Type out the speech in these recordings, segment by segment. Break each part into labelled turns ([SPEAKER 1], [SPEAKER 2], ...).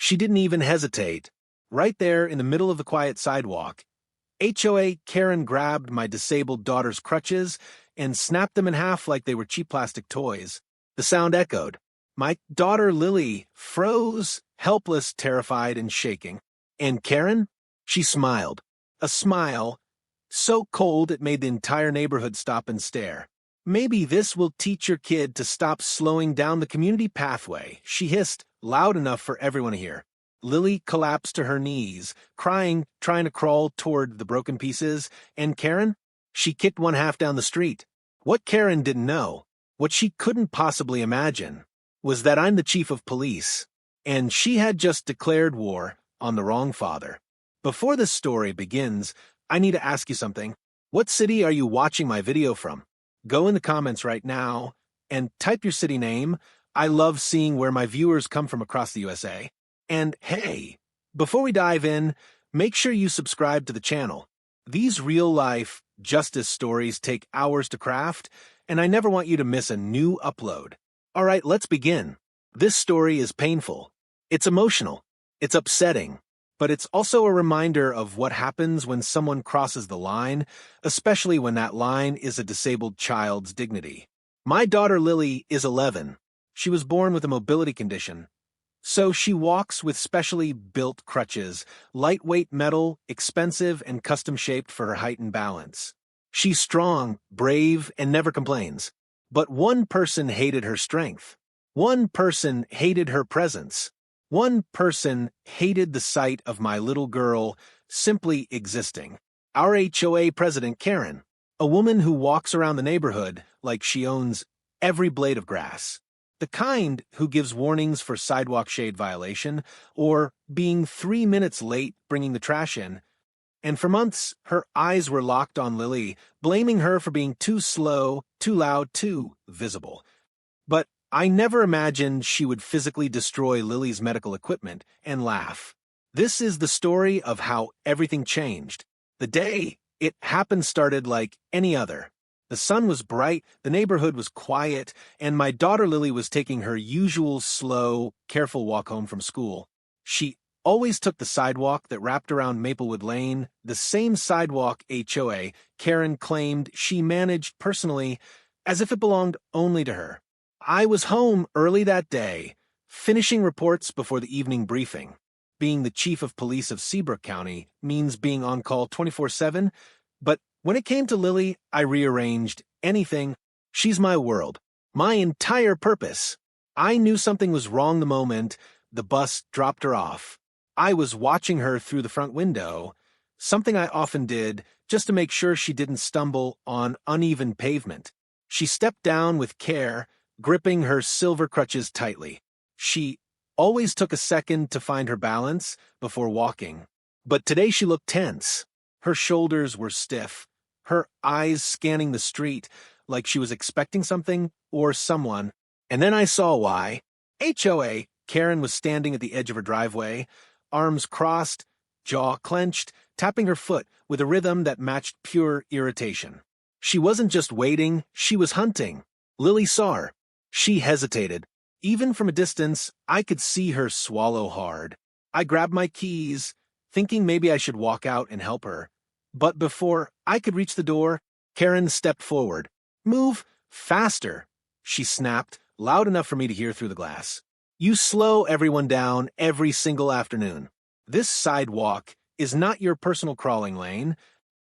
[SPEAKER 1] She didn't even hesitate. Right there in the middle of the quiet sidewalk, HOA Karen grabbed my disabled daughter's crutches and snapped them in half like they were cheap plastic toys. The sound echoed. My daughter Lily froze, helpless, terrified, and shaking. And Karen? She smiled. A smile so cold it made the entire neighborhood stop and stare. Maybe this will teach your kid to stop slowing down the community pathway, she hissed, loud enough for everyone to hear. Lily collapsed to her knees, crying, trying to crawl toward the broken pieces, and Karen? She kicked one half down the street. What Karen didn't know, what she couldn't possibly imagine, was that I'm the chief of police, and she had just declared war on the wrong father. Before this story begins, I need to ask you something. What city are you watching my video from? Go in the comments right now and type your city name. I love seeing where my viewers come from across the USA. And hey, before we dive in, make sure you subscribe to the channel. These real-life justice stories take hours to craft, and I never want you to miss a new upload. All right, let's begin. This story is painful. It's emotional. It's upsetting. But it's also a reminder of what happens when someone crosses the line, especially when that line is a disabled child's dignity. My daughter Lily is 11. She was born with a mobility condition. So she walks with specially built crutches, lightweight metal, expensive and custom-shaped for her height and balance. She's strong, brave, and never complains. But one person hated her strength. One person hated her presence. One person hated the sight of my little girl simply existing. Our HOA president, Karen, a woman who walks around the neighborhood like she owns every blade of grass. The kind who gives warnings for sidewalk shade violation or being 3 minutes late bringing the trash in. And for months, her eyes were locked on Lily, blaming her for being too slow, too loud, too visible. But I never imagined she would physically destroy Lily's medical equipment and laugh. This is the story of how everything changed. The day it happened started like any other. The sun was bright, the neighborhood was quiet, and my daughter Lily was taking her usual slow, careful walk home from school. She always took the sidewalk that wrapped around Maplewood Lane, the same sidewalk HOA Karen claimed she managed personally as if it belonged only to her. I was home early that day, finishing reports before the evening briefing. Being the chief of police of Seabrook County means being on call 24/7, but when it came to Lily, I rearranged anything. She's my world, my entire purpose. I knew something was wrong the moment the bus dropped her off. I was watching her through the front window, something I often did just to make sure she didn't stumble on uneven pavement. She stepped down with care, gripping her silver crutches tightly. She always took a second to find her balance before walking. But today she looked tense. Her shoulders were stiff, her eyes scanning the street like she was expecting something or someone. And then I saw why. HOA Karen was standing at the edge of her driveway, arms crossed, jaw clenched, tapping her foot with a rhythm that matched pure irritation. She wasn't just waiting, she was hunting. Lily saw her. She hesitated. Even from a distance, I could see her swallow hard. I grabbed my keys, thinking maybe I should walk out and help her. But before I could reach the door, Karen stepped forward. "Move faster," she snapped, loud enough for me to hear through the glass. "You slow everyone down every single afternoon. This sidewalk is not your personal crawling lane."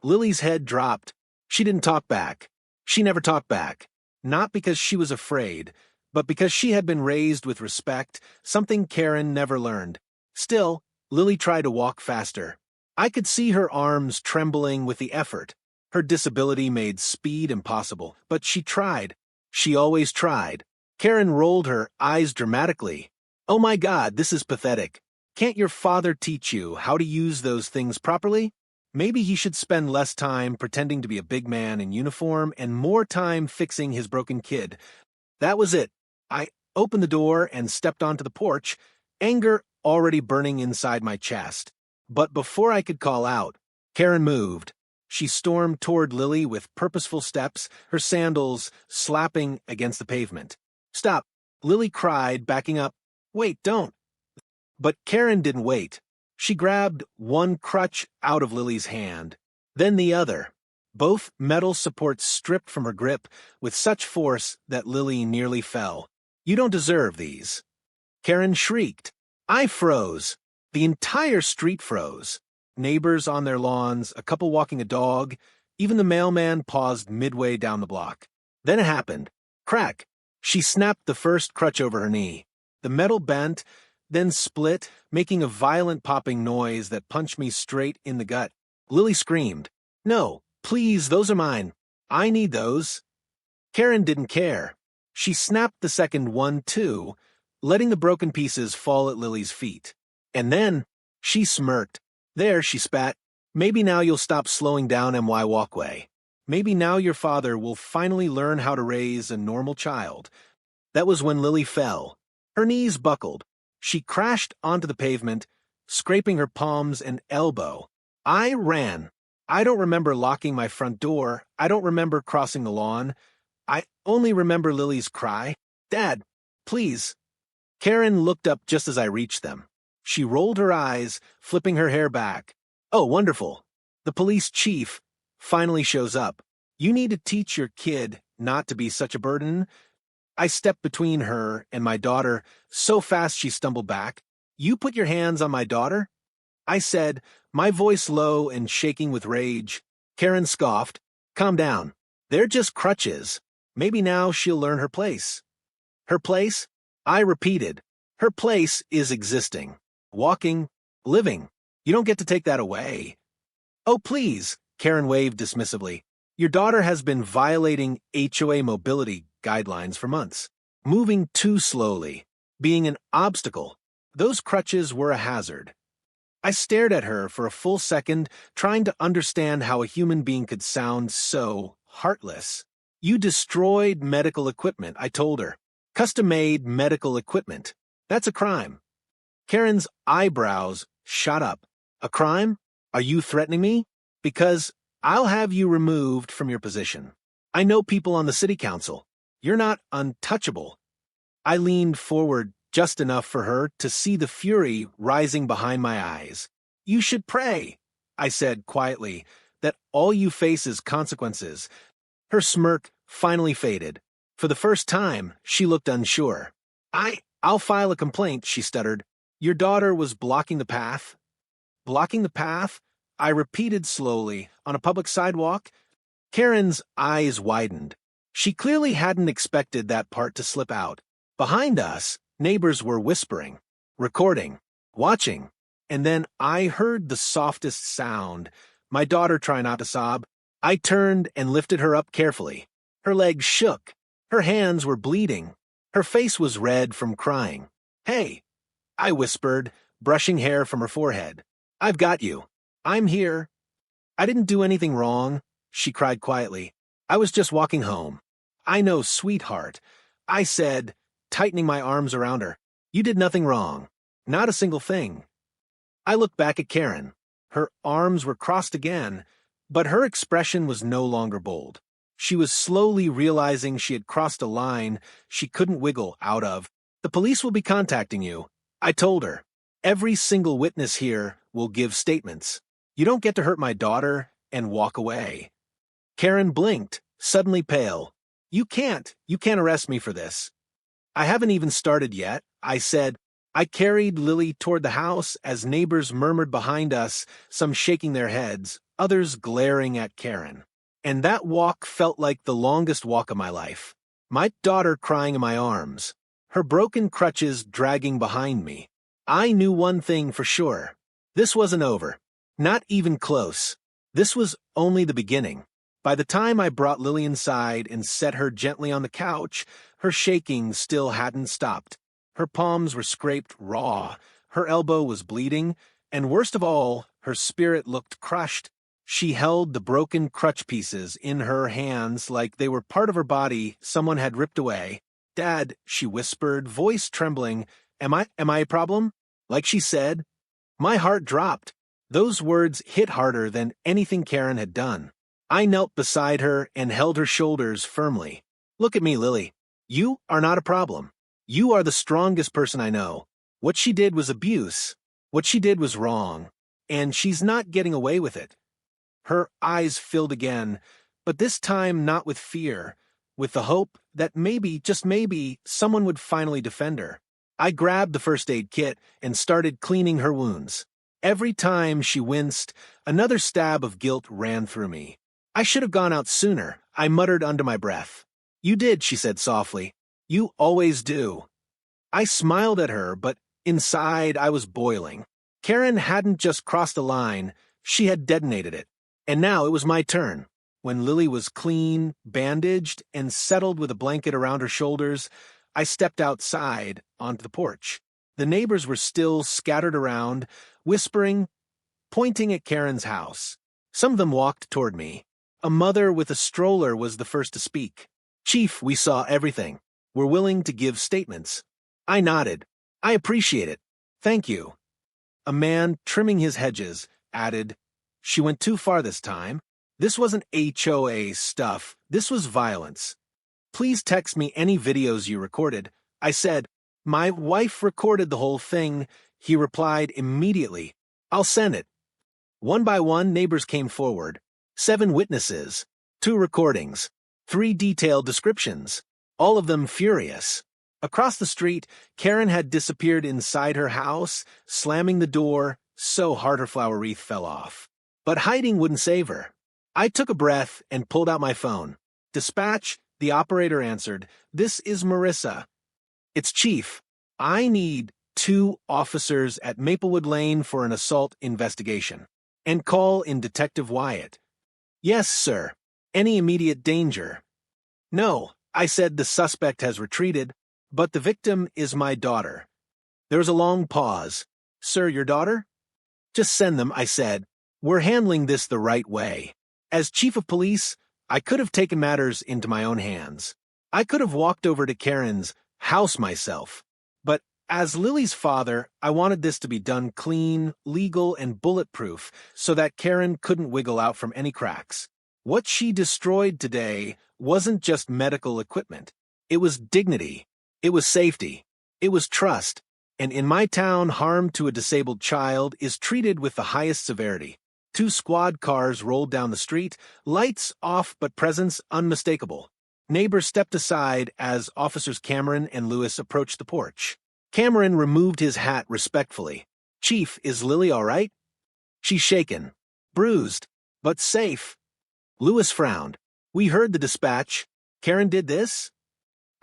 [SPEAKER 1] Lily's head dropped. She didn't talk back. She never talked back. Not because she was afraid, but because she had been raised with respect, something Karen never learned. Still, Lily tried to walk faster. I could see her arms trembling with the effort. Her disability made speed impossible, but she tried. She always tried. Karen rolled her eyes dramatically. "Oh my God, this is pathetic. Can't your father teach you how to use those things properly? Maybe he should spend less time pretending to be a big man in uniform and more time fixing his broken kid." That was it. I opened the door and stepped onto the porch, anger already burning inside my chest. But before I could call out, Karen moved. She stormed toward Lily with purposeful steps, her sandals slapping against the pavement. "Stop," Lily cried, backing up. "Wait, don't." But Karen didn't wait. She grabbed one crutch out of Lily's hand, then the other. Both metal supports stripped from her grip with such force that Lily nearly fell. "You don't deserve these." Karen shrieked. I froze. The entire street froze. Neighbors on their lawns, a couple walking a dog, even the mailman paused midway down the block. Then it happened. Crack! She snapped the first crutch over her knee. The metal bent, then split, making a violent popping noise that punched me straight in the gut. Lily screamed. "No, please, those are mine. I need those." Karen didn't care. She snapped the second one too, letting the broken pieces fall at Lily's feet. And then she smirked. "There," she spat. "Maybe now you'll stop slowing down MY Walkway. Maybe now your father will finally learn how to raise a normal child." That was when Lily fell. Her knees buckled. She crashed onto the pavement, scraping her palms and elbow. I ran. I don't remember locking my front door. I don't remember crossing the lawn. I only remember Lily's cry, "Dad, please." Karen looked up just as I reached them. She rolled her eyes, flipping her hair back. "Oh, wonderful. The police chief finally shows up. You need to teach your kid not to be such a burden." I stepped between her and my daughter so fast she stumbled back. "You put your hands on my daughter?" I said, my voice low and shaking with rage. Karen scoffed. "Calm down. They're just crutches. Maybe now she'll learn her place." Her place? I repeated. Her place is existing. Walking. Living. You don't get to take that away. "Oh, please," Karen waved dismissively. "Your daughter has been violating HOA mobility guidelines for months. Moving too slowly. Being an obstacle. Those crutches were a hazard." I stared at her for a full second, trying to understand how a human being could sound so heartless. "You destroyed medical equipment," I told her. "Custom-made medical equipment. That's a crime." Karen's eyebrows shot up. "A crime? Are you threatening me? Because I'll have you removed from your position. I know people on the city council. You're not untouchable." I leaned forward just enough for her to see the fury rising behind my eyes. "You should pray," I said quietly, "that all you face is consequences." Her smirk finally faded. For the first time, she looked unsure. I'll file a complaint," she stuttered. "Your daughter was blocking the path." "Blocking the path?" I repeated slowly. "On a public sidewalk?" Karen's eyes widened. She clearly hadn't expected that part to slip out. Behind us, neighbors were whispering, recording, watching, and then I heard the softest sound. My daughter tried not to sob. I turned and lifted her up carefully. Her legs shook. Her hands were bleeding. Her face was red from crying. "Hey," I whispered, brushing hair from her forehead. "I've got you. I'm here." "I didn't do anything wrong," she cried quietly. "I was just walking home." "I know, sweetheart," I said, tightening my arms around her. "You did nothing wrong. Not a single thing." I looked back at Karen. Her arms were crossed again, but her expression was no longer bold. She was slowly realizing she had crossed a line she couldn't wiggle out of. "The police will be contacting you," I told her. "Every single witness here will give statements. You don't get to hurt my daughter and walk away." Karen blinked, suddenly pale. You can't arrest me for this." "I haven't even started yet," I said. I carried Lily toward the house as neighbors murmured behind us, some shaking their heads, others glaring at Karen. And that walk felt like the longest walk of my life. My daughter crying in my arms, her broken crutches dragging behind me. I knew one thing for sure. This wasn't over. Not even close. This was only the beginning. By the time I brought Lily inside and set her gently on the couch, her shaking still hadn't stopped. Her palms were scraped raw, her elbow was bleeding, and worst of all, her spirit looked crushed. She held the broken crutch pieces in her hands like they were part of her body someone had ripped away. "Dad," she whispered, voice trembling, Am I a problem?" Like she said. My heart dropped. Those words hit harder than anything Karen had done. I knelt beside her and held her shoulders firmly. "Look at me, Lily. You are not a problem. You are the strongest person I know. What she did was abuse. What she did was wrong. And she's not getting away with it. Her eyes filled again, but this time not with fear, with the hope that maybe, just maybe, someone would finally defend her. I grabbed the first aid kit and started cleaning her wounds. Every time she winced, another stab of guilt ran through me. I should have gone out sooner, I muttered under my breath. You did, she said softly. You always do. I smiled at her, but inside I was boiling. Karen hadn't just crossed a line, she had detonated it. And now it was my turn. When Lily was clean, bandaged, and settled with a blanket around her shoulders, I stepped outside onto the porch. The neighbors were still scattered around, whispering, pointing at Karen's house. Some of them walked toward me. A mother with a stroller was the first to speak. Chief, we saw everything. We're willing to give statements. I nodded. I appreciate it. Thank you. A man trimming his hedges added, She went too far this time. This wasn't HOA stuff. This was violence. Please text me any videos you recorded. I said, My wife recorded the whole thing. He replied immediately, I'll send it. One by one, neighbors came forward. 7 witnesses, 2 recordings, 3 detailed descriptions, all of them furious. Across the street, Karen had disappeared inside her house, slamming the door so hard her flower wreath fell off. But hiding wouldn't save her. I took a breath and pulled out my phone. Dispatch, the operator answered. This is Marissa. It's Chief. I need 2 officers at Maplewood Lane for an assault investigation. And call in Detective Wyatt. Yes, sir. Any immediate danger? No, I said the suspect has retreated, but the victim is my daughter. There was a long pause. Sir, your daughter? Just send them, I said. We're handling this the right way. As chief of police, I could have taken matters into my own hands. I could have walked over to Karen's house myself. But as Lily's father, I wanted this to be done clean, legal, and bulletproof so that Karen couldn't wiggle out from any cracks. What she destroyed today wasn't just medical equipment. It was dignity. It was safety. It was trust. And in my town, harm to a disabled child is treated with the highest severity. 2 squad cars rolled down the street, lights off but presence unmistakable. Neighbors stepped aside as Officers Cameron and Lewis approached the porch. Cameron removed his hat respectfully. Chief, is Lily all right? She's shaken, bruised, but safe. Lewis frowned. We heard the dispatch. Karen did this?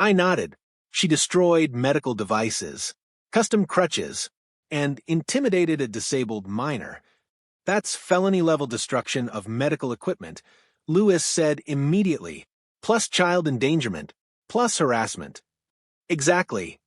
[SPEAKER 1] I nodded. She destroyed medical devices, custom crutches, and intimidated a disabled minor. That's felony-level destruction of medical equipment, Lewis said immediately, plus child endangerment, plus harassment. Exactly.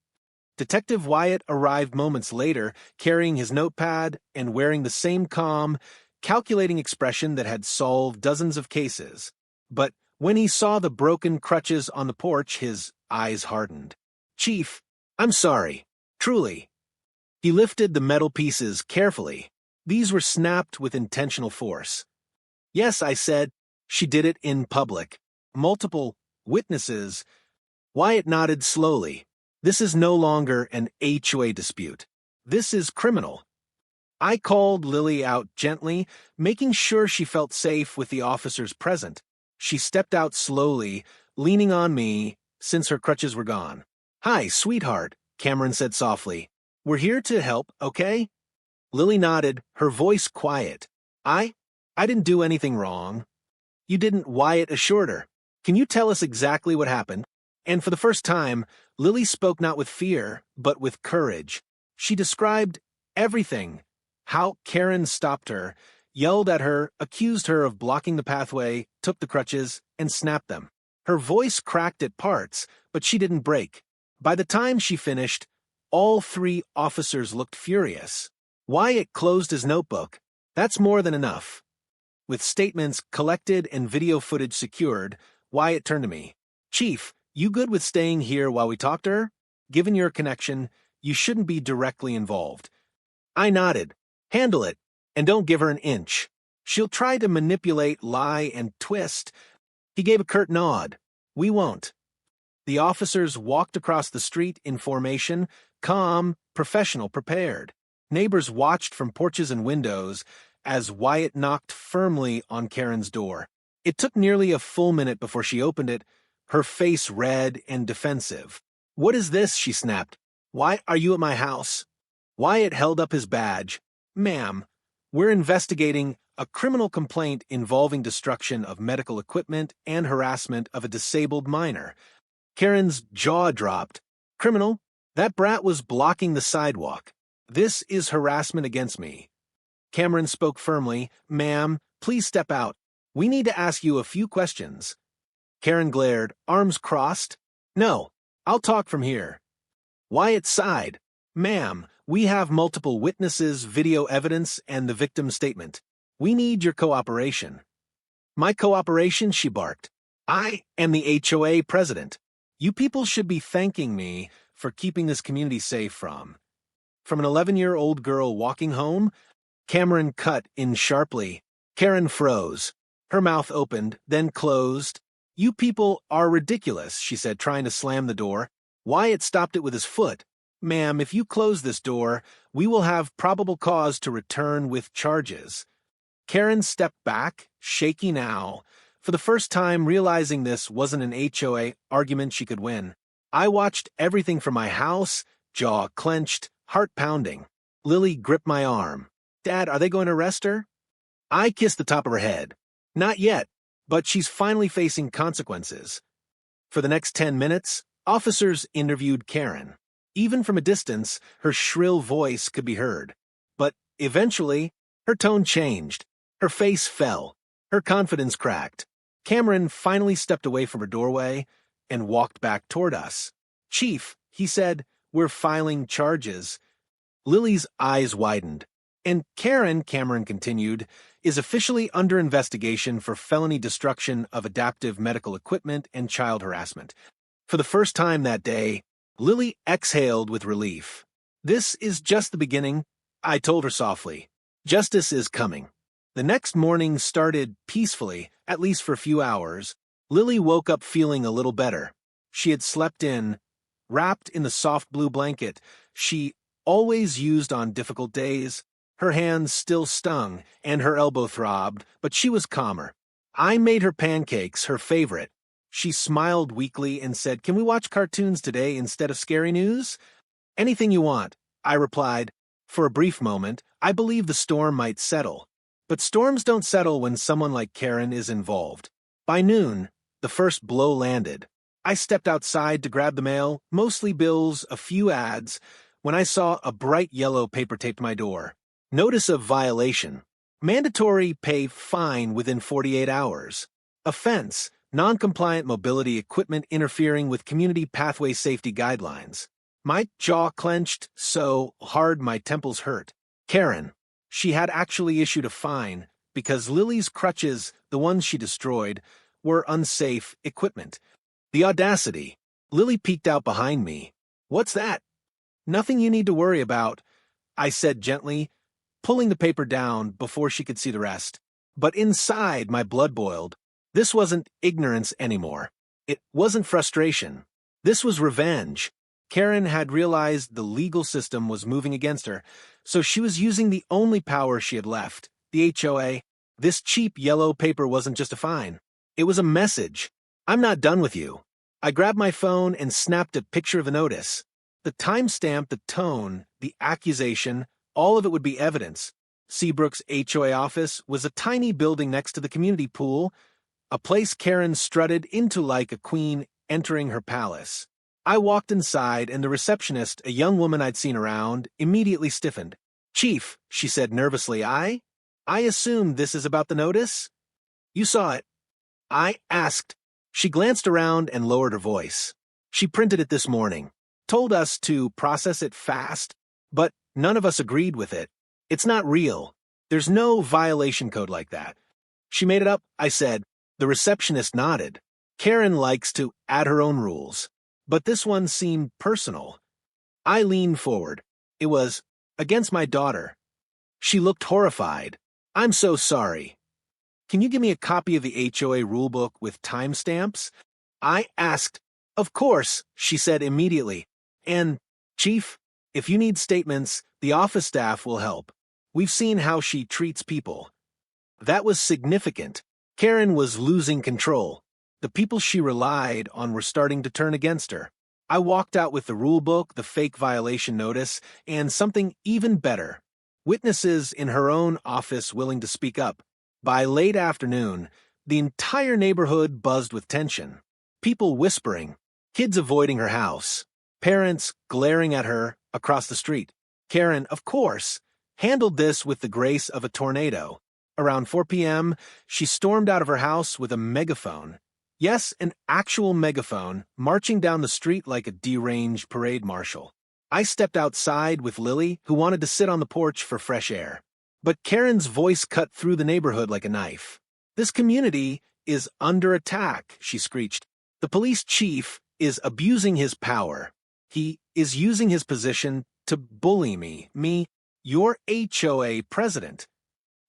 [SPEAKER 1] Detective Wyatt arrived moments later, carrying his notepad and wearing the same calm, calculating expression that had solved dozens of cases. But when he saw the broken crutches on the porch, his eyes hardened. Chief, I'm sorry. Truly. He lifted the metal pieces carefully. These were snapped with intentional force. Yes, I said. She did it in public. Multiple witnesses. Wyatt nodded slowly. This is no longer an HOA dispute. This is criminal. I called Lily out gently, making sure she felt safe with the officers present. She stepped out slowly, leaning on me since her crutches were gone. Hi, sweetheart, Cameron said softly. We're here to help, okay? Lily nodded, her voice quiet. I didn't do anything wrong. You didn't, Wyatt assured her. Can you tell us exactly what happened? And for the first time, Lily spoke not with fear, but with courage. She described everything. How Karen stopped her, yelled at her, accused her of blocking the pathway, took the crutches, and snapped them. Her voice cracked at parts, but she didn't break. By the time she finished, all 3 officers looked furious. Wyatt closed his notebook. That's more than enough. With statements collected and video footage secured, Wyatt turned to me. Chief, you good with staying here while we talk to her? Given your connection, you shouldn't be directly involved. I nodded. Handle it, and don't give her an inch. She'll try to manipulate, lie, and twist. He gave a curt nod. We won't. The officers walked across the street in formation, calm, professional, prepared. Neighbors watched from porches and windows as Wyatt knocked firmly on Karen's door. It took nearly a full minute before she opened it, her face red and defensive. "What is this?" she snapped. "Why are you at my house?" Wyatt held up his badge. "Ma'am, we're investigating a criminal complaint involving destruction of medical equipment and harassment of a disabled minor." Karen's jaw dropped. "Criminal? That brat was blocking the sidewalk. This is harassment against me." Cameron spoke firmly. "Ma'am, please step out. We need to ask you a few questions." Karen glared, arms crossed. "No, I'll talk from here." Wyatt sighed. "Ma'am, we have multiple witnesses, video evidence, and the victim's statement. We need your cooperation." "My cooperation?" she barked. "I am the HOA president. You people should be thanking me for keeping this community safe from an 11-year-old girl walking home?" Cameron cut in sharply. Karen froze. Her mouth opened, then closed. "You people are ridiculous," she said, trying to slam the door. Wyatt stopped it with his foot. "Ma'am, if you close this door, we will have probable cause to return with charges." Karen stepped back, shaky now, for the first time realizing this wasn't an HOA argument she could win. I watched everything from my house, jaw clenched, heart pounding. Lily gripped my arm. "Dad, are they going to arrest her?" I kissed the top of her head. "Not yet, but she's finally facing consequences." For the next 10 minutes, officers interviewed Karen. Even from a distance, her shrill voice could be heard. But eventually, her tone changed. Her face fell. Her confidence cracked. Cameron finally stepped away from her doorway and walked back toward us. "Chief," he said, "we're filing charges." Lily's eyes widened. "And Karen," Cameron continued, "is officially under investigation for felony destruction of adaptive medical equipment and child harassment." For the first time that day, Lily exhaled with relief. "This is just the beginning," I told her softly. "Justice is coming." The next morning started peacefully, at least for a few hours. Lily woke up feeling a little better. She had slept in, wrapped in the soft blue blanket she always used on difficult days. Her hands still stung, and her elbow throbbed, but she was calmer. I made her pancakes, her favorite. She smiled weakly and said, "Can we watch cartoons today instead of scary news?" "Anything you want," I replied. For a brief moment, I believed the storm might settle. But storms don't settle when someone like Karen is involved. By noon, the first blow landed. I stepped outside to grab the mail, mostly bills, a few ads, when I saw a bright yellow paper taped to my door. Notice of violation. Mandatory pay fine within 48 hours. Offense. Non-compliant mobility equipment interfering with community pathway safety guidelines. My jaw clenched so hard my temples hurt. Karen. She had actually issued a fine because Lily's crutches, the ones she destroyed, were unsafe equipment. The audacity. Lily peeked out behind me. "What's that?" "Nothing you need to worry about," I said gently, pulling the paper down before she could see the rest. But inside, my blood boiled. This wasn't ignorance anymore. It wasn't frustration. This was revenge. Karen had realized the legal system was moving against her, so she was using the only power she had left, the HOA. This cheap yellow paper wasn't just a fine. It was a message. "I'm not done with you." I grabbed my phone and snapped a picture of the notice. The timestamp, the tone, the accusation, all of it would be evidence. Seabrook's HOA office was a tiny building next to the community pool, a place Karen strutted into like a queen entering her palace. I walked inside, and the receptionist, a young woman I'd seen around, immediately stiffened. "Chief," she said nervously, I assume this is about the notice?" "You saw it." I asked. She glanced around and lowered her voice. "She printed it this morning. Told us to process it fast, but none of us agreed with it. It's not real. There's no violation code like that." "She made it up," I said. The receptionist nodded. Karen likes to add her own rules, but this one seemed personal. I leaned forward. It was against my daughter. She looked horrified. "I'm so sorry. Can you give me a copy of the HOA rulebook with timestamps?" I asked. "Of course," she said immediately. "And, Chief, If you need statements, the office staff will help. We've seen how she treats people. That was significant. Karen was losing control. The people she relied on were starting to turn against her. I walked out with the rule book, the fake violation notice, and something even better. Witnesses in her own office willing to speak up. By late afternoon, the entire neighborhood buzzed with tension. People whispering, kids avoiding her house, parents glaring at her across the street. Karen, of course, handled this with the grace of a tornado. Around 4 p.m., she stormed out of her house with a megaphone. Yes, an actual megaphone, marching down the street like a deranged parade marshal. I stepped outside with Lily, who wanted to sit on the porch for fresh air. But Karen's voice cut through the neighborhood like a knife. This community is under attack, she screeched. The police chief is abusing his power. He is using his position to bully me, your HOA president.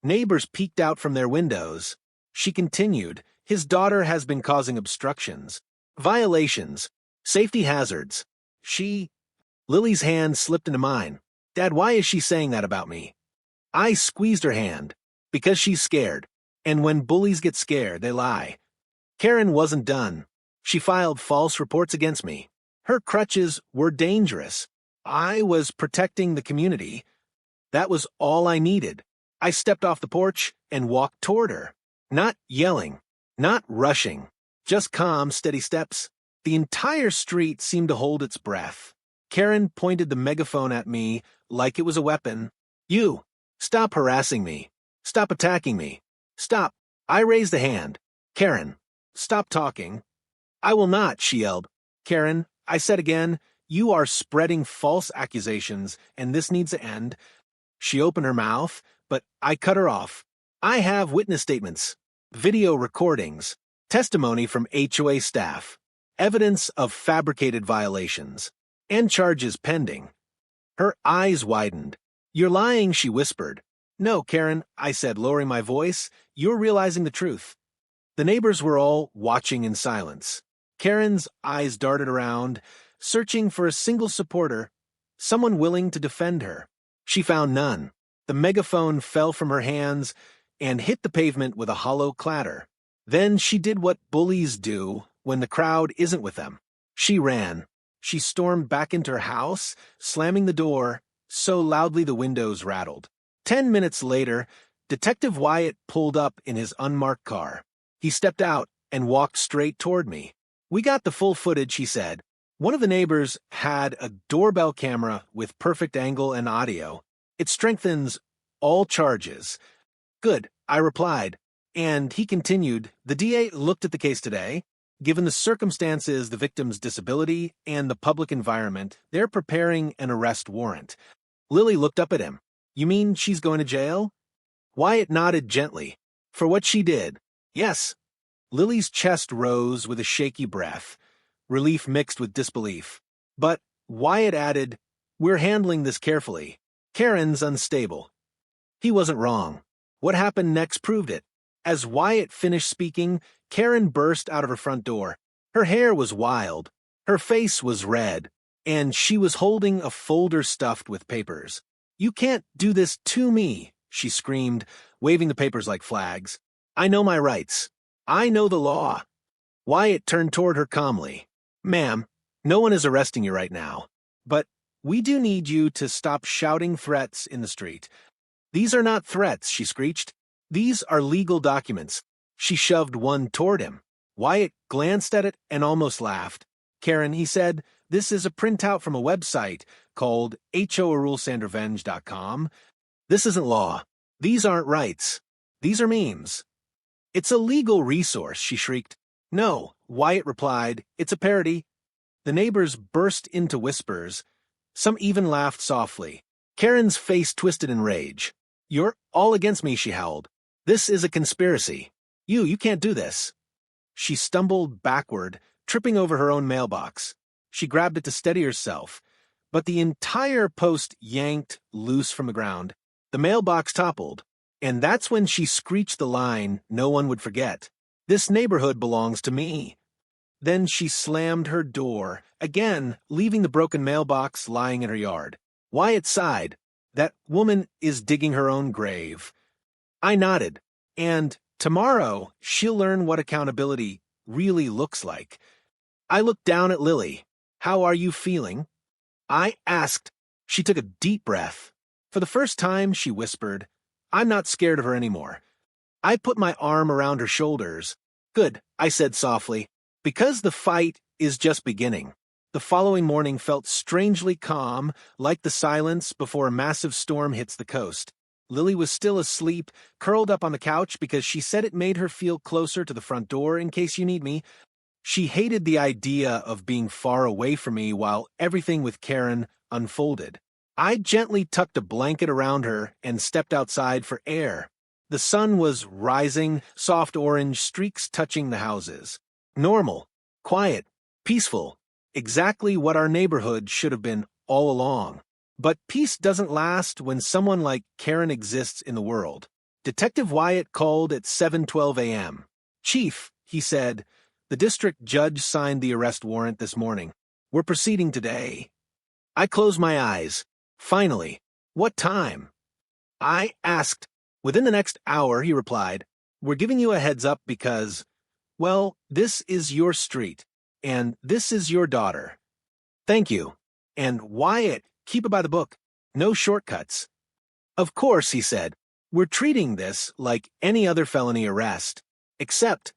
[SPEAKER 1] Neighbors peeked out from their windows. She continued, his daughter has been causing obstructions, violations, safety hazards. Lily's hand slipped into mine. Dad, why is she saying that about me? I squeezed her hand. Because she's scared. And when bullies get scared, they lie. Karen wasn't done. She filed false reports against me. Her crutches were dangerous. I was protecting the community. That was all I needed. I stepped off the porch and walked toward her. Not yelling, not rushing, just calm, steady steps. The entire street seemed to hold its breath. Karen pointed the megaphone at me like it was a weapon. You, stop harassing me. Stop attacking me. Stop. I raised a hand. Karen, stop talking. I will not, she yelled. Karen, I said again, you are spreading false accusations, and this needs to end. She opened her mouth, but I cut her off. I have witness statements, video recordings, testimony from HOA staff, evidence of fabricated violations, and charges pending. Her eyes widened. You're lying, she whispered. No, Karen, I said, lowering my voice. You're realizing the truth. The neighbors were all watching in silence. Karen's eyes darted around, searching for a single supporter, someone willing to defend her. She found none. The megaphone fell from her hands and hit the pavement with a hollow clatter. Then she did what bullies do when the crowd isn't with them. She ran. She stormed back into her house, slamming the door so loudly the windows rattled. 10 minutes later, Detective Wyatt pulled up in his unmarked car. He stepped out and walked straight toward me. We got the full footage, he said. One of the neighbors had a doorbell camera with perfect angle and audio. It strengthens all charges. Good, I replied. And he continued, the DA looked at the case today. Given the circumstances, the victim's disability, and the public environment, they're preparing an arrest warrant. Lily looked up at him. You mean she's going to jail? Wyatt nodded gently. For what she did. Yes. Lily's chest rose with a shaky breath, relief mixed with disbelief. But Wyatt added, we're handling this carefully. Karen's unstable. He wasn't wrong. What happened next proved it. As Wyatt finished speaking, Karen burst out of her front door. Her hair was wild. Her face was red. And she was holding a folder stuffed with papers. You can't do this to me, she screamed, waving the papers like flags. I know my rights. I know the law. Wyatt turned toward her calmly. Ma'am, no one is arresting you right now. But we do need you to stop shouting threats in the street. These are not threats, she screeched. These are legal documents. She shoved one toward him. Wyatt glanced at it and almost laughed. Karen, he said, this is a printout from a website called HOARulesandrevenge.com. This isn't law. These aren't rights. These are memes. It's a legal resource, she shrieked. No, Wyatt replied, it's a parody. The neighbors burst into whispers. Some even laughed softly. Karen's face twisted in rage. You're all against me, she howled. This is a conspiracy. You can't do this. She stumbled backward, tripping over her own mailbox. She grabbed it to steady herself, but the entire post yanked loose from the ground. The mailbox toppled, and that's when she screeched the line no one would forget. This neighborhood belongs to me. Then she slammed her door, again leaving the broken mailbox lying in her yard. Wyatt sighed. That woman is digging her own grave. I nodded. And tomorrow, she'll learn what accountability really looks like. I looked down at Lily. How are you feeling? I asked. She took a deep breath. For the first time, she whispered, I'm not scared of her anymore. I put my arm around her shoulders. Good, I said softly, because the fight is just beginning. The following morning felt strangely calm, like the silence before a massive storm hits the coast. Lily was still asleep, curled up on the couch because she said it made her feel closer to the front door in case you need me. She hated the idea of being far away from me while everything with Karen unfolded. I gently tucked a blanket around her and stepped outside for air. The sun was rising, soft orange streaks touching the houses. Normal, quiet, peaceful, exactly what our neighborhood should have been all along. But peace doesn't last when someone like Karen exists in the world. Detective Wyatt called at 7:12 a.m. Chief, he said, the district judge signed the arrest warrant this morning. We're proceeding today. I closed my eyes. Finally. What time? I asked. Within the next hour, he replied. We're giving you a heads up because, well, this is your street, and this is your daughter. Thank you. And Wyatt, keep it by the book. No shortcuts. Of course, he said. We're treating this like any other felony arrest. Except,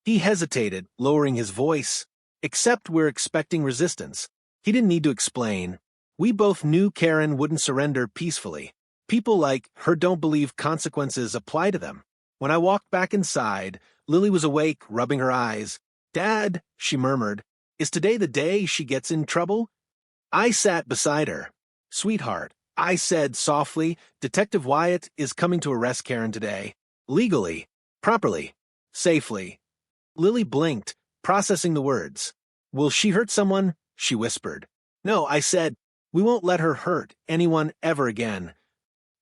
[SPEAKER 1] he hesitated, lowering his voice. Except we're expecting resistance. He didn't need to explain. We both knew Karen wouldn't surrender peacefully. People like her don't believe consequences apply to them. When I walked back inside, Lily was awake, rubbing her eyes. Dad, she murmured, is today the day she gets in trouble? I sat beside her. Sweetheart, I said softly, Detective Wyatt is coming to arrest Karen today. Legally, properly, safely. Lily blinked, processing the words. Will she hurt someone? She whispered. No, I said, we won't let her hurt anyone ever again.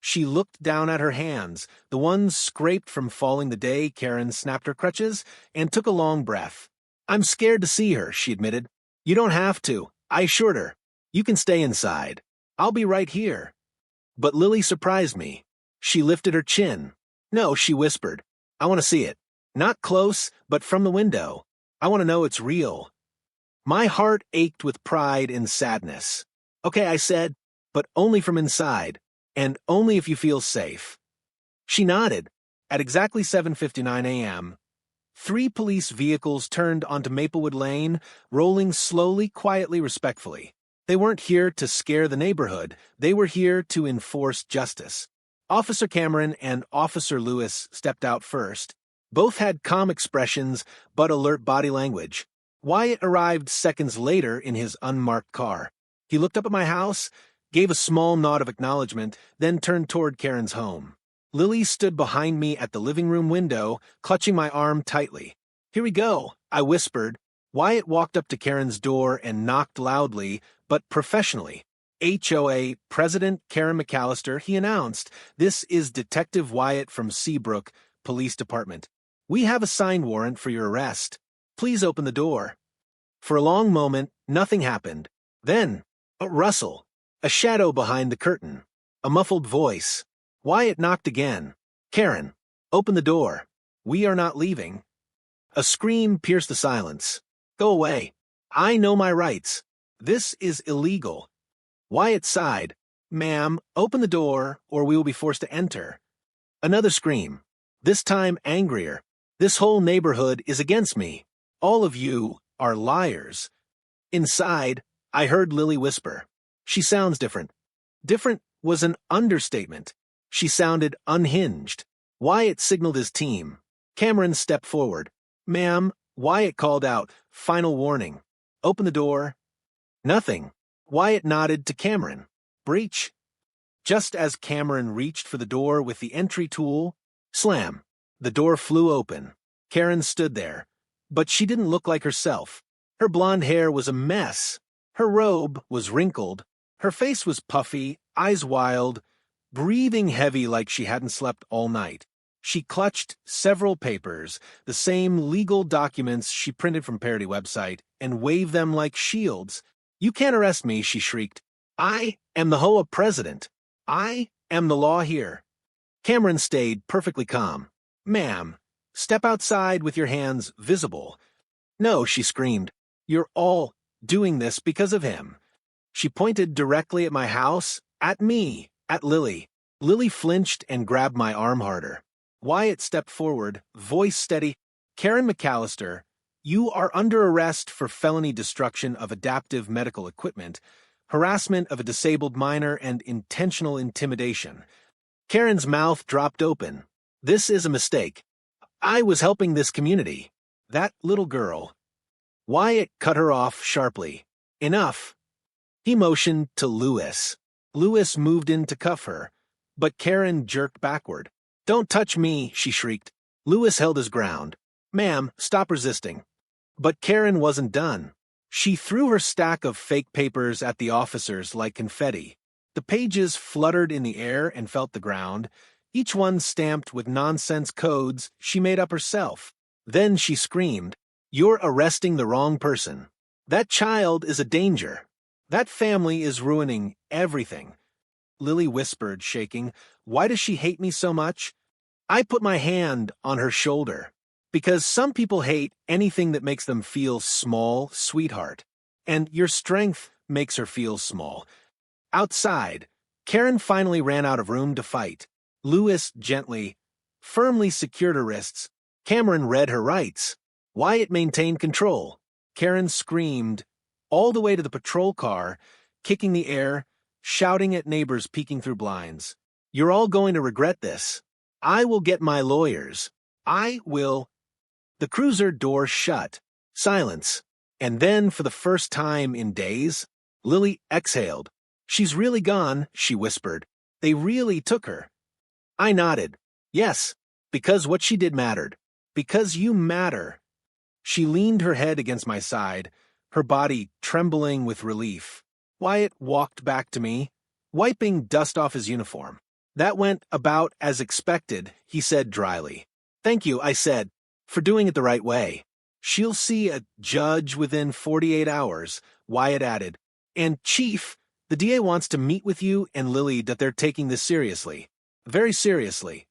[SPEAKER 1] She looked down at her hands, the ones scraped from falling the day Karen snapped her crutches, and took a long breath. I'm scared to see her, she admitted. You don't have to, I assured her. You can stay inside. I'll be right here. But Lily surprised me. She lifted her chin. No, she whispered. I want to see it. Not close, but from the window. I want to know it's real. My heart ached with pride and sadness. Okay, I said, but only from inside, and only if you feel safe. She nodded. At exactly 7:59 a.m., 3 police vehicles turned onto Maplewood Lane, rolling slowly, quietly, respectfully. They weren't here to scare the neighborhood. They were here to enforce justice. Officer Cameron and Officer Lewis stepped out first. Both had calm expressions, but alert body language. Wyatt arrived seconds later in his unmarked car. He looked up at my house, gave a small nod of acknowledgement, then turned toward Karen's home. Lily stood behind me at the living room window, clutching my arm tightly. Here we go, I whispered. Wyatt walked up to Karen's door and knocked loudly, but professionally. HOA President Karen McAllister, he announced, this is Detective Wyatt from Seabrook Police Department. We have a signed warrant for your arrest. Please open the door. For a long moment, nothing happened. Then, a rustle, a shadow behind the curtain, a muffled voice. Wyatt knocked again. Karen, open the door. We are not leaving. A scream pierced the silence. Go away. I know my rights. This is illegal. Wyatt sighed. Ma'am, open the door, or we will be forced to enter. Another scream. This time angrier. This whole neighborhood is against me. All of you are liars. Inside, I heard Lily whisper. She sounds different. Different was an understatement. She sounded unhinged. Wyatt signaled his team. Cameron stepped forward. Ma'am, Wyatt called out, final warning. Open the door. Nothing. Wyatt nodded to Cameron. Breach. Just as Cameron reached for the door with the entry tool, slam. The door flew open. Karen stood there. But she didn't look like herself. Her blonde hair was a mess. Her robe was wrinkled. Her face was puffy, eyes wild, breathing heavy like she hadn't slept all night. She clutched several papers, the same legal documents she printed from Parody website, and waved them like shields. You can't arrest me, she shrieked. I am the HOA president. I am the law here. Cameron stayed perfectly calm. Ma'am, step outside with your hands visible. No, she screamed. You're all doing this because of him. She pointed directly at my house, at me, at Lily. Lily flinched and grabbed my arm harder. Wyatt stepped forward, voice steady. Karen McAllister, you are under arrest for felony destruction of adaptive medical equipment, harassment of a disabled minor, and intentional intimidation. Karen's mouth dropped open. This is a mistake. I was helping this community. That little girl. Wyatt cut her off sharply. Enough. He motioned to Lewis. Lewis moved in to cuff her, but Karen jerked backward. Don't touch me, she shrieked. Lewis held his ground. Ma'am, stop resisting. But Karen wasn't done. She threw her stack of fake papers at the officers like confetti. The pages fluttered in the air and felt the ground, each one stamped with nonsense codes she made up herself. Then she screamed, You're arresting the wrong person. That child is a danger. That family is ruining everything. Lily whispered, shaking, Why does she hate me so much? I put my hand on her shoulder. Because some people hate anything that makes them feel small, sweetheart. And your strength makes her feel small. Outside, Karen finally ran out of room to fight. Lewis gently, firmly secured her wrists. Cameron read her rights. Wyatt maintained control. Karen screamed, all the way to the patrol car, kicking the air, shouting at neighbors peeking through blinds. You're all going to regret this. I will get my lawyers. I will. The cruiser door shut. Silence. And then, for the first time in days, Lily exhaled. She's really gone, she whispered. They really took her. I nodded. Yes, because what she did mattered. Because you matter. She leaned her head against my side, her body trembling with relief. Wyatt walked back to me, wiping dust off his uniform. That went about as expected, he said dryly. Thank you, I said, for doing it the right way. She'll see a judge within 48 hours, Wyatt added. And Chief, the DA wants to meet with you and Lily that they're taking this seriously. Very seriously.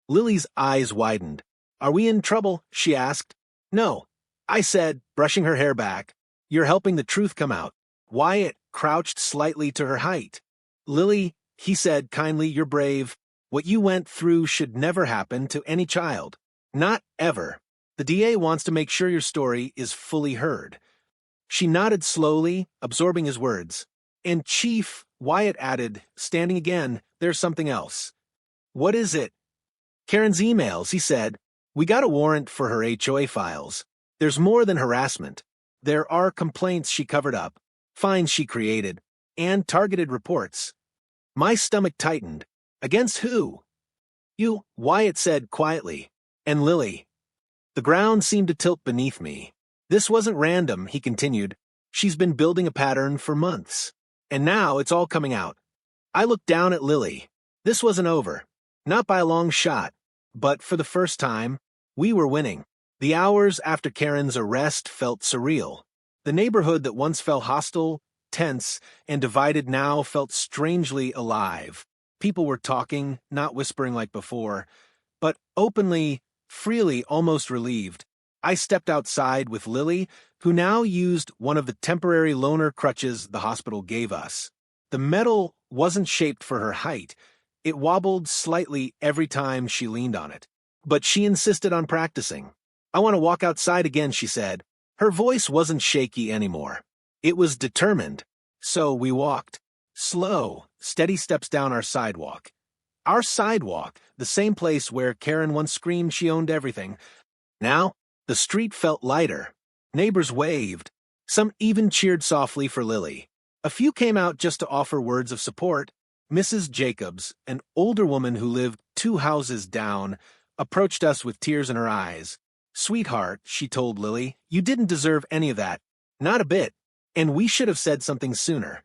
[SPEAKER 1] Lily's eyes widened. Are we in trouble? She asked. No, I said, brushing her hair back. You're helping the truth come out. Wyatt crouched slightly to her height. Lily, he said kindly, you're brave. What you went through should never happen to any child. Not ever. The DA wants to make sure your story is fully heard. She nodded slowly, absorbing his words. And Chief, Wyatt added, standing again, there's something else. What is it? Karen's emails, he said. We got a warrant for her HOA files. There's more than harassment. There are complaints she covered up, fines she created, and targeted reports. My stomach tightened. Against who? You, Wyatt said quietly. And Lily. The ground seemed to tilt beneath me. This wasn't random, he continued. She's been building a pattern for months. And now it's all coming out. I looked down at Lily. This wasn't over. Not by a long shot. But for the first time, we were winning. The hours after Karen's arrest felt surreal. The neighborhood that once felt hostile, tense, and divided now felt strangely alive. People were talking, not whispering like before, but openly, freely, almost relieved. I stepped outside with Lily, who now used one of the temporary loaner crutches the hospital gave us. The metal wasn't shaped for her height. It wobbled slightly every time she leaned on it. But she insisted on practicing. I want to walk outside again, she said. Her voice wasn't shaky anymore. It was determined. So we walked. Slow, steady steps down our sidewalk. Our sidewalk, the same place where Karen once screamed she owned everything. Now, the street felt lighter. Neighbors waved. Some even cheered softly for Lily. A few came out just to offer words of support. Mrs. Jacobs, an older woman who lived 2 houses down, approached us with tears in her eyes. Sweetheart, she told Lily, you didn't deserve any of that. Not a bit. And we should have said something sooner.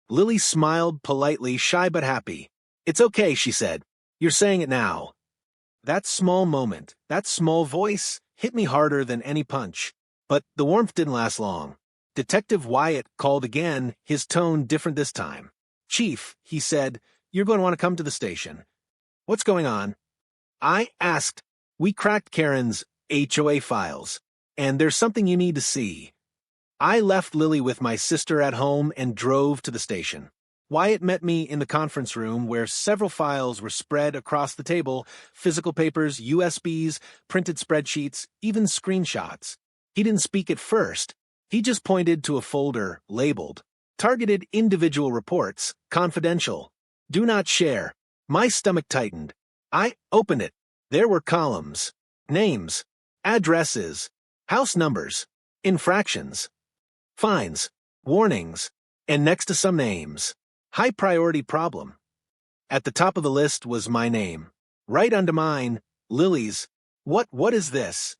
[SPEAKER 1] Lily smiled politely, shy but happy. It's okay, she said. You're saying it now. That small moment, that small voice, hit me harder than any punch. But the warmth didn't last long. Detective Wyatt called again, his tone different this time. "Chief," he said, "you're going to want to come to the station." "What's going on?" I asked. "We cracked Karen's HOA files, and there's something you need to see." I left Lily with my sister at home and drove to the station. Wyatt met me in the conference room where several files were spread across the table, physical papers, USBs, printed spreadsheets, even screenshots. He didn't speak at first. He just pointed to a folder labeled Targeted Individual Reports, Confidential. Do not share. My stomach tightened. I opened it. There were columns, names, addresses, house numbers, infractions, fines, warnings, and next to some names, high priority problem. At the top of the list was my name. Right under mine, Lily's. What is this?"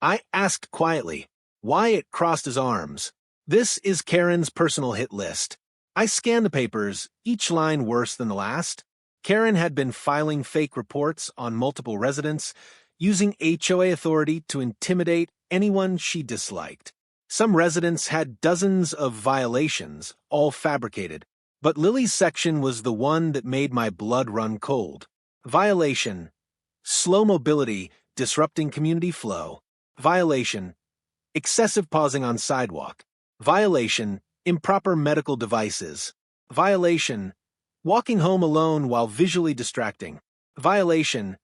[SPEAKER 1] I asked quietly. Wyatt crossed his arms. "This is Karen's personal hit list." I scanned the papers, each line worse than the last. Karen had been filing fake reports on multiple residents, using HOA authority to intimidate anyone she disliked. Some residents had dozens of violations, all fabricated, but Lily's section was the one that made my blood run cold. Violation: slow mobility, disrupting community flow. Violation: excessive pausing on sidewalk. Violation: improper medical devices. Violation: walking home alone while visually distracting. Violation: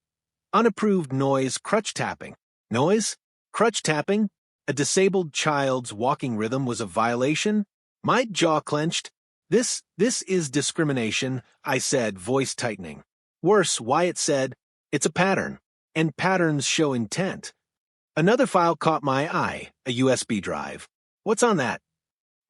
[SPEAKER 1] unapproved noise crutch tapping. Noise? Crutch tapping? A disabled child's walking rhythm was a violation? My jaw clenched. This is discrimination," I said, voice tightening. Worse, Wyatt said, "It's a pattern, and patterns show intent." Another file caught my eye, a USB drive. "What's on that?"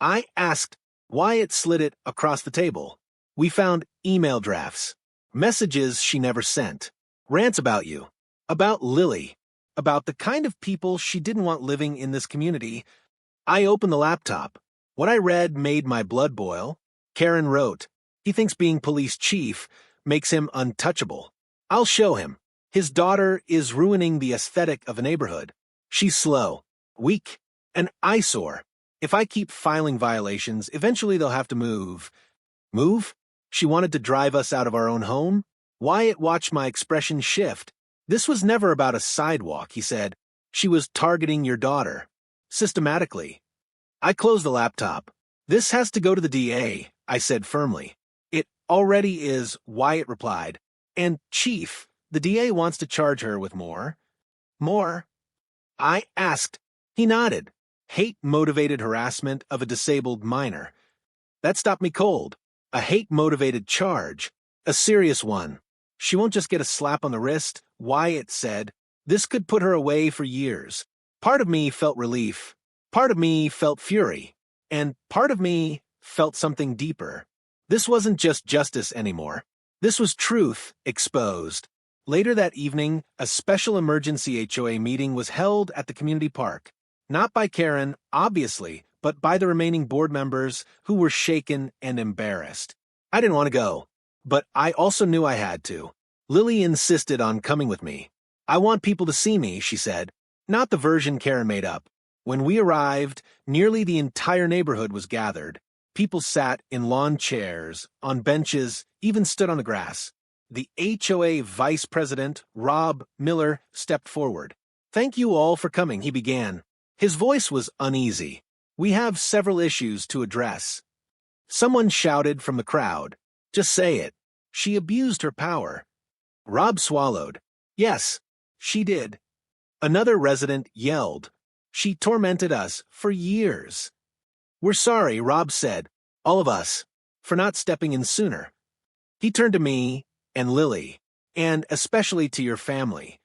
[SPEAKER 1] I asked. Wyatt slid it across the table. "We found email drafts, messages she never sent, rants about you, about Lily, about the kind of people she didn't want living in this community." I opened the laptop. What I read made my blood boil. Karen wrote, "He thinks being police chief makes him untouchable. I'll show him. His daughter is ruining the aesthetic of a neighborhood. She's slow, weak, an eyesore. If I keep filing violations, eventually they'll have to move." Move? She wanted to drive us out of our own home? Wyatt watched my expression shift. "This was never about a sidewalk," he said. "She was targeting your daughter. Systematically." I closed the laptop. "This has to go to the DA," I said firmly. "It already is," Wyatt replied. "And, Chief, the DA wants to charge her with more." "More?" I asked. He nodded. "Hate-motivated harassment of a disabled minor." That stopped me cold. A hate-motivated charge. A serious one. "She won't just get a slap on the wrist," Wyatt said. "This could put her away for years." Part of me felt relief. Part of me felt fury. And part of me felt something deeper. This wasn't just justice anymore. This was truth exposed. Later that evening, a special emergency HOA meeting was held at the community park. Not by Karen, obviously, but by the remaining board members who were shaken and embarrassed. I didn't want to go, but I also knew I had to. Lily insisted on coming with me. "I want people to see me," she said. Not the version Karen made up. When we arrived, nearly the entire neighborhood was gathered. People sat in lawn chairs, on benches, even stood on the grass. The HOA vice president, Rob Miller, stepped forward. "Thank you all for coming," he began. His voice was uneasy. "We have several issues to address." Someone shouted from the crowd, "Just say it. She abused her power." Rob swallowed. "Yes, she did." Another resident yelled, "She tormented us for years." "We're sorry," Rob said, "all of us, for not stepping in sooner." He turned to me and Lily, and especially to your family.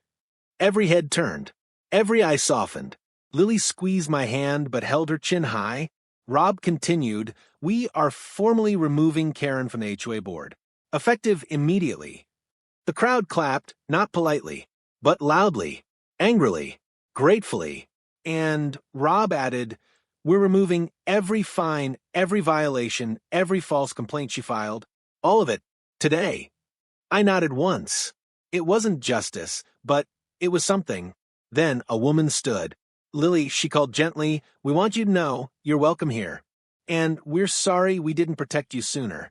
[SPEAKER 1] Every head turned. Every eye softened. Lily squeezed my hand but held her chin high. Rob continued, "We are formally removing Karen from the HOA board, effective immediately." The crowd clapped, not politely, but loudly, angrily, gratefully. And Rob added, "We're removing every fine, every violation, every false complaint she filed. All of it, today." I nodded once. It wasn't justice, but it was something. Then a woman stood. Lily, she called gently, we want you to know you're welcome here. And we're sorry we didn't protect you sooner.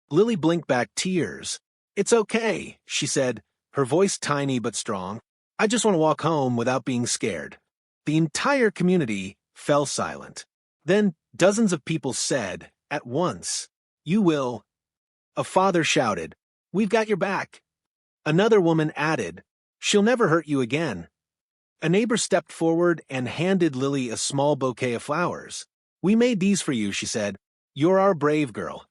[SPEAKER 1] Lily blinked back tears. It's okay, she said, her voice tiny but strong. I just want to walk home without being scared. The entire community fell silent. Then dozens of people said, at once, you will. A father shouted, we've got your back. Another woman added, she'll never hurt you again. A neighbor stepped forward and handed Lily a small bouquet of flowers. We made these for you, she said. You're our brave girl.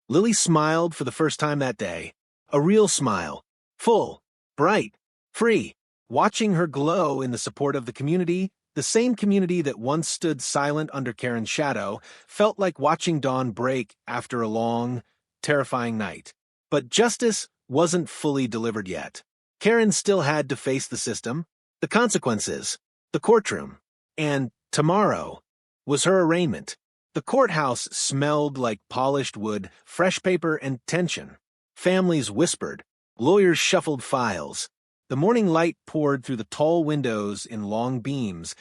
[SPEAKER 1] Lily smiled for the first time that day. A real smile. Full, bright, free. Watching her glow in the support of the community, the same community that once stood silent under Karen's shadow, felt like watching dawn break after a long, terrifying night. But justice wasn't fully delivered yet. Karen still had to face the system, the consequences, the courtroom, and tomorrow was her arraignment. The courthouse smelled like polished wood, fresh paper, and tension. Families whispered. Lawyers shuffled files. The morning light poured through the tall windows in long beams,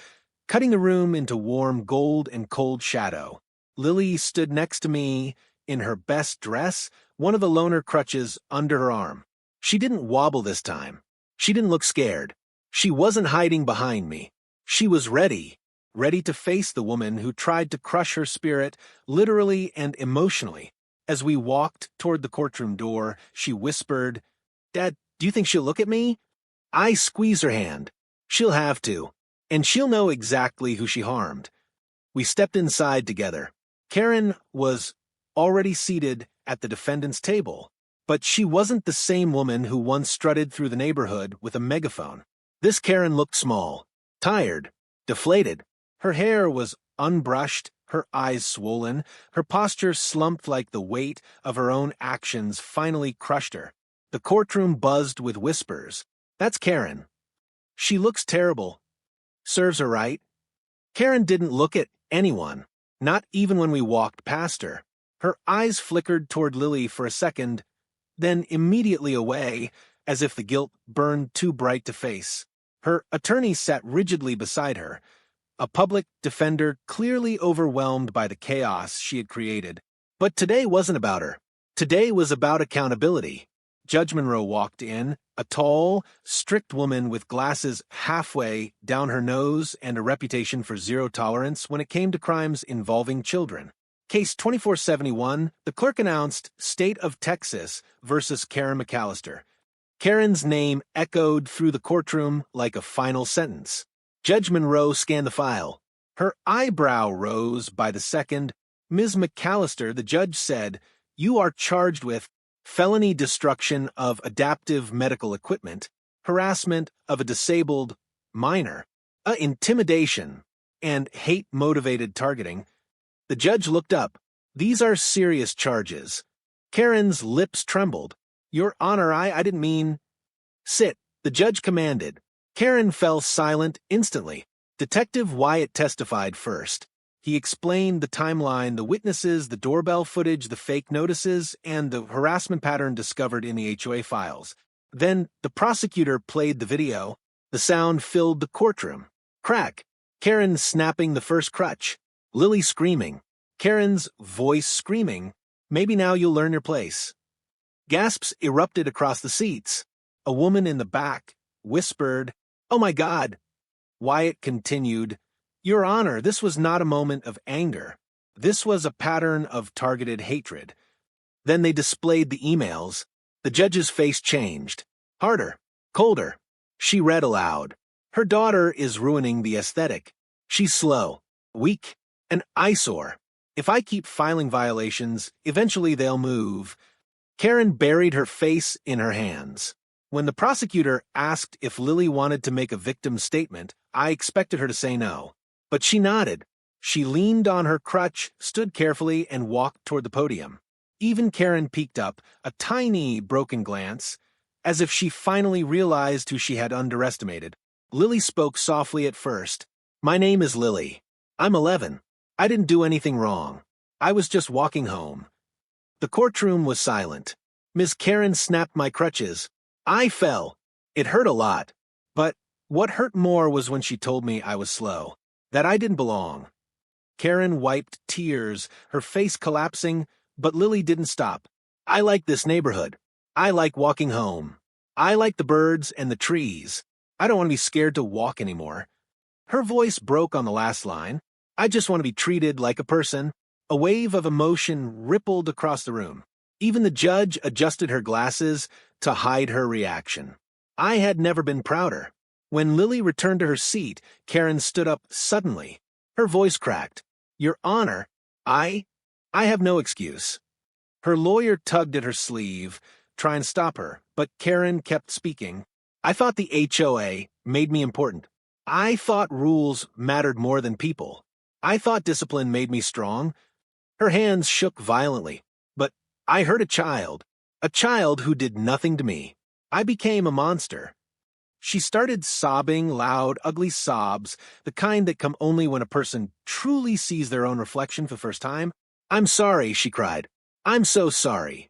[SPEAKER 1] cutting the room into warm gold and cold shadow. Lily stood next to me in her best dress, one of the loaner crutches under her arm. She didn't wobble this time. She didn't look scared. She wasn't hiding behind me. She was ready to face the woman who tried to crush her spirit, literally and emotionally. As we walked toward the courtroom door, she whispered, Dad, do you think she'll look at me? I squeezed her hand. She'll have to, and she'll know exactly who she harmed. We stepped inside together. Karen was already seated at the defendant's table, but she wasn't the same woman who once strutted through the neighborhood with a megaphone. This Karen looked small, tired, deflated. Her hair was unbrushed, her eyes swollen, her posture slumped like the weight of her own actions finally crushed her. The courtroom buzzed with whispers. That's Karen. She looks terrible. Serves her right. Karen didn't look at anyone, not even when we walked past her. Her eyes flickered toward Lily for a second, then immediately away, as if the guilt burned too bright to face. Her attorney sat rigidly beside her, a public defender clearly overwhelmed by the chaos she had created. But today wasn't about her. Today was about accountability. Judge Monroe walked in, a tall, strict woman with glasses halfway down her nose and a reputation for zero tolerance when it came to crimes involving children. Case 2471, the clerk announced State of Texas versus Karen McAllister. Karen's name echoed through the courtroom like a final sentence. Judge Monroe scanned the file. Her eyebrow rose by the second. Ms. McAllister, the judge said, you are charged with felony destruction of adaptive medical equipment, harassment of a disabled minor, intimidation, and hate-motivated targeting. The judge looked up. These are serious charges. Karen's lips trembled. Your Honor, I didn't mean... Sit, the judge commanded. Karen fell silent instantly. Detective Wyatt testified first. He explained the timeline, the witnesses, the doorbell footage, the fake notices, and the harassment pattern discovered in the HOA files. Then the prosecutor played the video. The sound filled the courtroom. Crack. Karen snapping the first crutch. Lily screaming. Karen's voice screaming. Maybe now you'll learn your place. Gasps erupted across the seats. A woman in the back whispered, Oh my God. Wyatt continued, Your Honor, this was not a moment of anger. This was a pattern of targeted hatred. Then they displayed the emails. The judge's face changed. Harder. Colder. She read aloud. Her daughter is ruining the aesthetic. She's slow. Weak. An eyesore. If I keep filing violations, eventually they'll move. Karen buried her face in her hands. When the prosecutor asked if Lily wanted to make a victim statement, I expected her to say no. But she nodded. She leaned on her crutch, stood carefully, and walked toward the podium. Even Karen peeked up, a tiny, broken glance, as if she finally realized who she had underestimated. Lily spoke softly at first. My name is Lily. I'm 11. I didn't do anything wrong. I was just walking home. The courtroom was silent. Ms. Karen snapped my crutches. I fell. It hurt a lot. But What hurt more was when she told me I was slow, that I didn't belong. Karen wiped tears, her face collapsing, but Lily didn't stop. I like this neighborhood. I like walking home. I like the birds and the trees. I don't want to be scared to walk anymore. Her voice broke on the last line. I just want to be treated like a person. A wave of emotion rippled across the room. Even the judge adjusted her glasses to hide her reaction. I had never been prouder. When Lily returned to her seat, Karen stood up suddenly. Her voice cracked. Your Honor, I have no excuse. Her lawyer tugged at her sleeve, trying to stop her, but Karen kept speaking. I thought the HOA made me important. I thought rules mattered more than people. I thought discipline made me strong. Her hands shook violently, but I hurt a child who did nothing to me. I became a monster. She started sobbing loud, ugly sobs, the kind that come only when a person truly sees their own reflection for the first time. I'm sorry, she cried. I'm so sorry.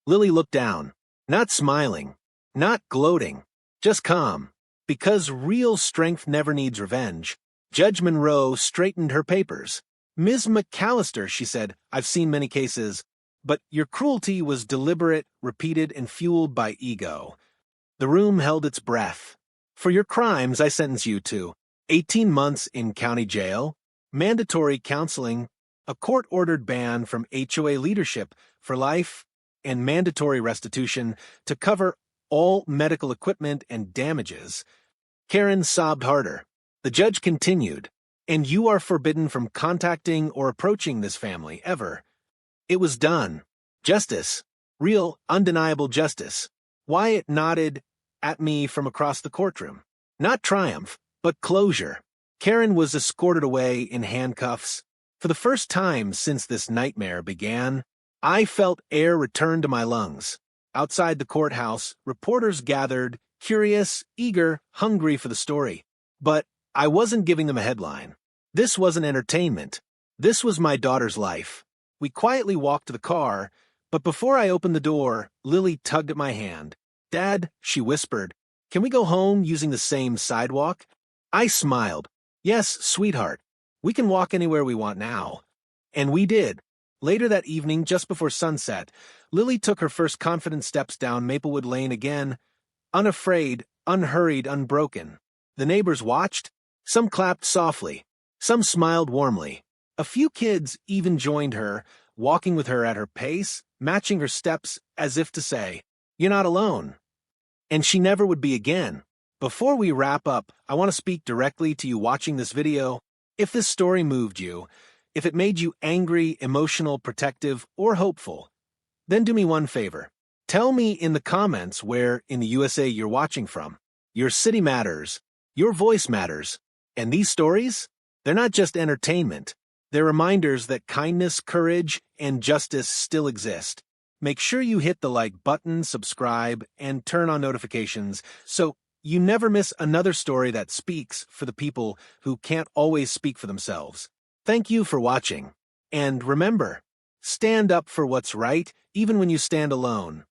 [SPEAKER 1] Lily looked down, not smiling, not gloating, just calm. Because real strength never needs revenge, Judge Monroe straightened her papers. Ms. McAllister, she said, I've seen many cases, but your cruelty was deliberate, repeated, and fueled by ego. The room held its breath. For your crimes, I sentence you to 18 months in county jail, mandatory counseling, a court-ordered ban from HOA leadership for life, and mandatory restitution to cover all medical equipment and damages. Karen sobbed harder. The judge continued, and you are forbidden from contacting or approaching this family, ever. It was done. Justice. Real, undeniable justice. Wyatt nodded at me from across the courtroom. Not triumph, but closure. Karen was escorted away in handcuffs. For the first time since this nightmare began, I felt air return to my lungs. Outside the courthouse, reporters gathered, curious, eager, hungry for the story. But I wasn't giving them a headline. This wasn't entertainment. This was my daughter's life. We quietly walked to the car, but before I opened the door, Lily tugged at my hand. Dad, she whispered, can we go home using the same sidewalk? I smiled. Yes, sweetheart. We can walk anywhere we want now. And we did. Later that evening, just before sunset, Lily took her first confident steps down Maplewood Lane again, unafraid, unhurried, unbroken. The neighbors watched. Some clapped softly. Some smiled warmly. A few kids even joined her, walking with her at her pace, matching her steps as if to say, you're not alone. And she never would be again. Before we wrap up, I want to speak directly to you watching this video. If this story moved you, if it made you angry, emotional, protective, or hopeful, then do me one favor. Tell me in the comments where in the USA you're watching from. Your city matters. Your voice matters. And these stories? They're not just entertainment. They're reminders that kindness, courage, and justice still exist. Make sure you hit the like button, subscribe, and turn on notifications so you never miss another story that speaks for the people who can't always speak for themselves. Thank you for watching. And remember, stand up for what's right even when you stand alone.